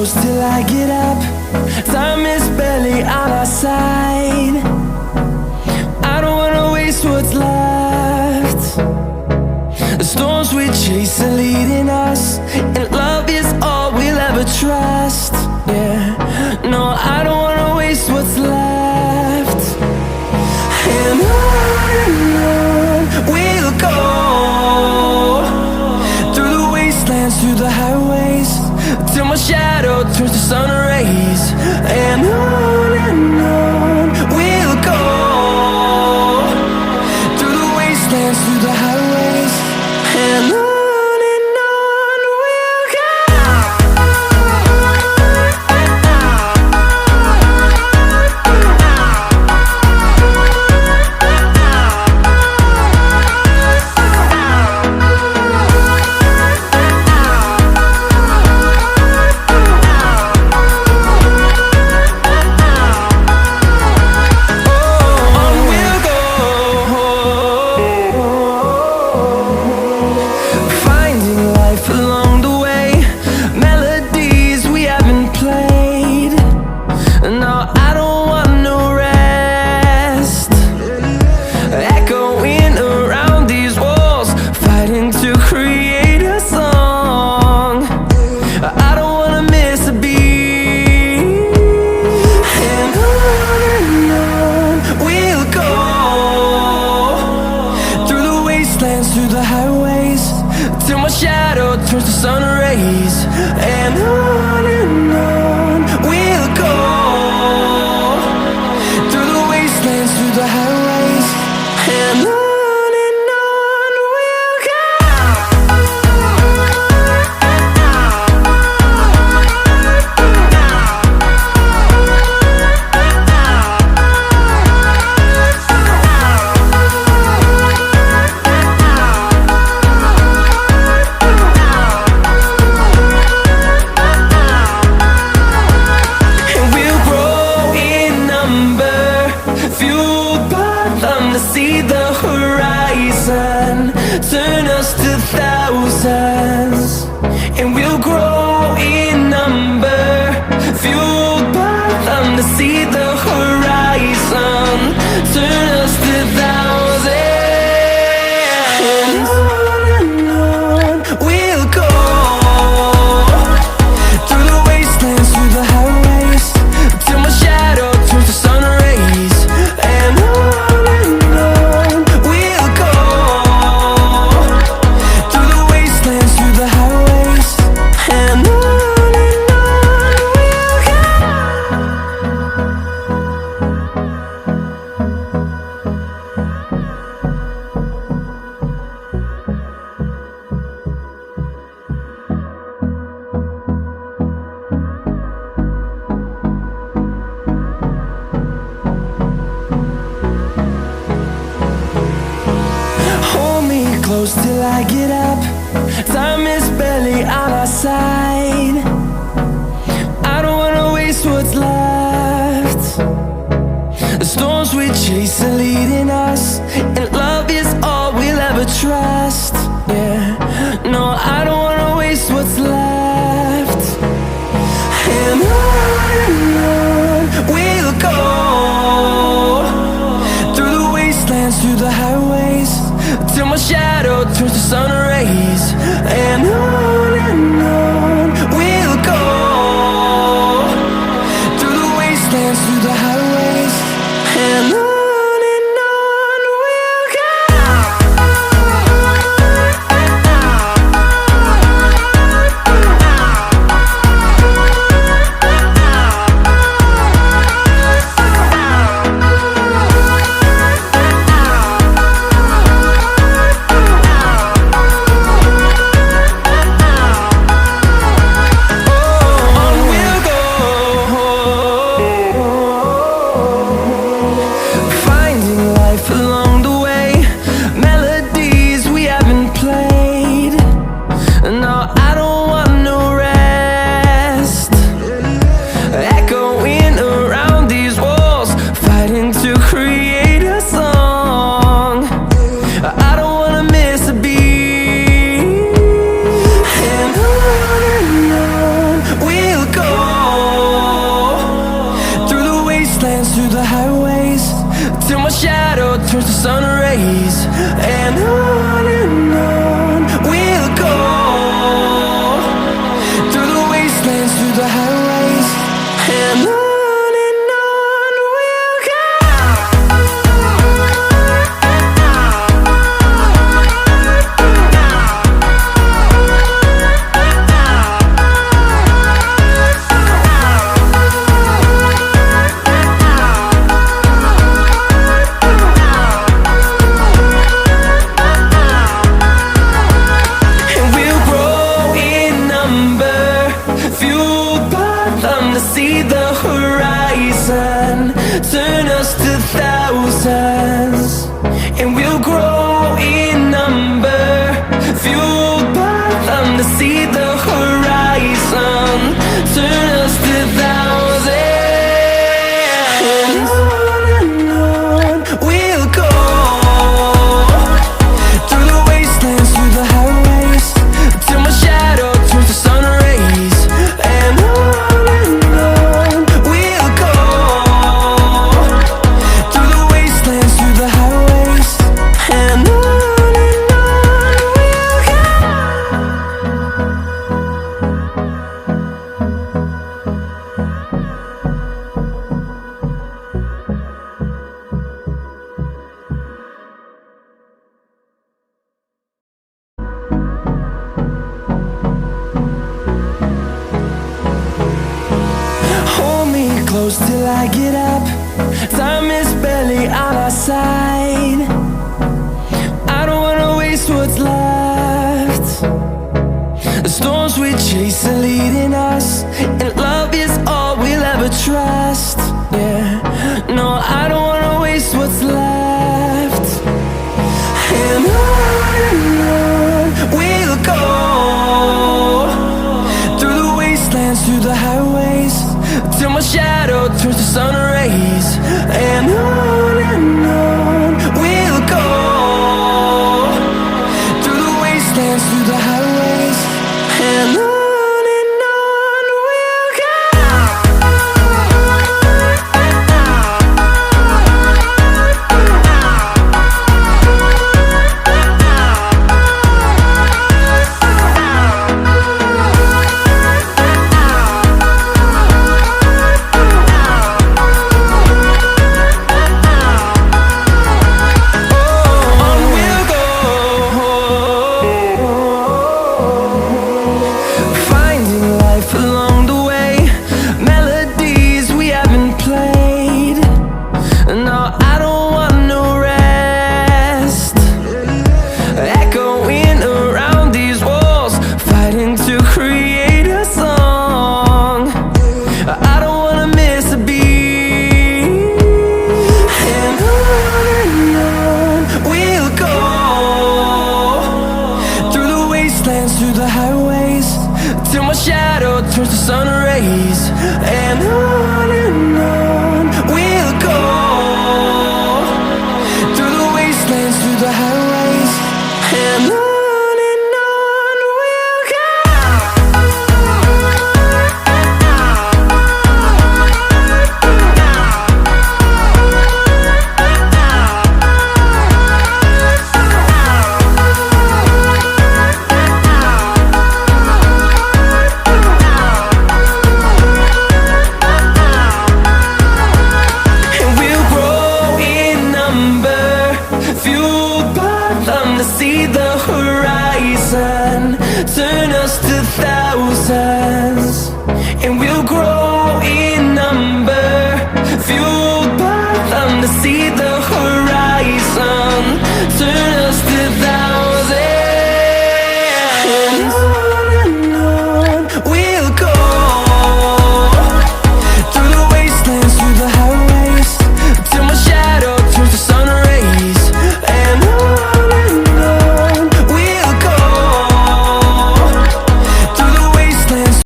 close till I get up. Time is barely on our side. I don't wanna waste what's left. The storms we chase are leading us, and love is all we'll ever trust. Yeah, no, I don't wanna waste what's left. And on we'll go, through the wastelands, through the highways, till my shadow turns to sun rays. And on we'll go, through the wastelands, through the highways, and on we'll go. Through the highways, till my shadow turns to sun rays. And on we'll go, through the wastelands, through the highways, and on we'll go. See the horizon, turn us to thousands, and we'll grow in number, fueled by them to see the horizon, turn us to thousands. And on we'll go, through the wastelands, through the highways, till my shadow turns to sun rays. And close till I get up. Time is barely on our side. I don't wanna waste what's left. The storms we chase are leading us, and love is all we'll ever trust. Yeah, no, I don't wanna waste what's left. And on we'll go, through the wastelands, through the highways, till my shadow turns to sun rays. And on we'll go, through the wastelands, through the highways, and on. wastelands, through the highways, till my shadow turns to sun rays. And on we'll go, through the wastelands, through the highways, and on we'll go. See the horizon, turn us to thousands, and we'll grow in number, fueled by them to see the horizon, turn us to thousands, and on we'll go, through the wastelands, through the highways, till my shadow turns to sun rays, and on close till I get up. Time is barely on our side. I don't wanna waste what's left. The storms we chase are leading us, and love is all we'll ever trust. Yeah, no, I don't wanna waste what's left. And on we'll go, through the wastelands, through the highways, till my shadow turns to sun rays, and on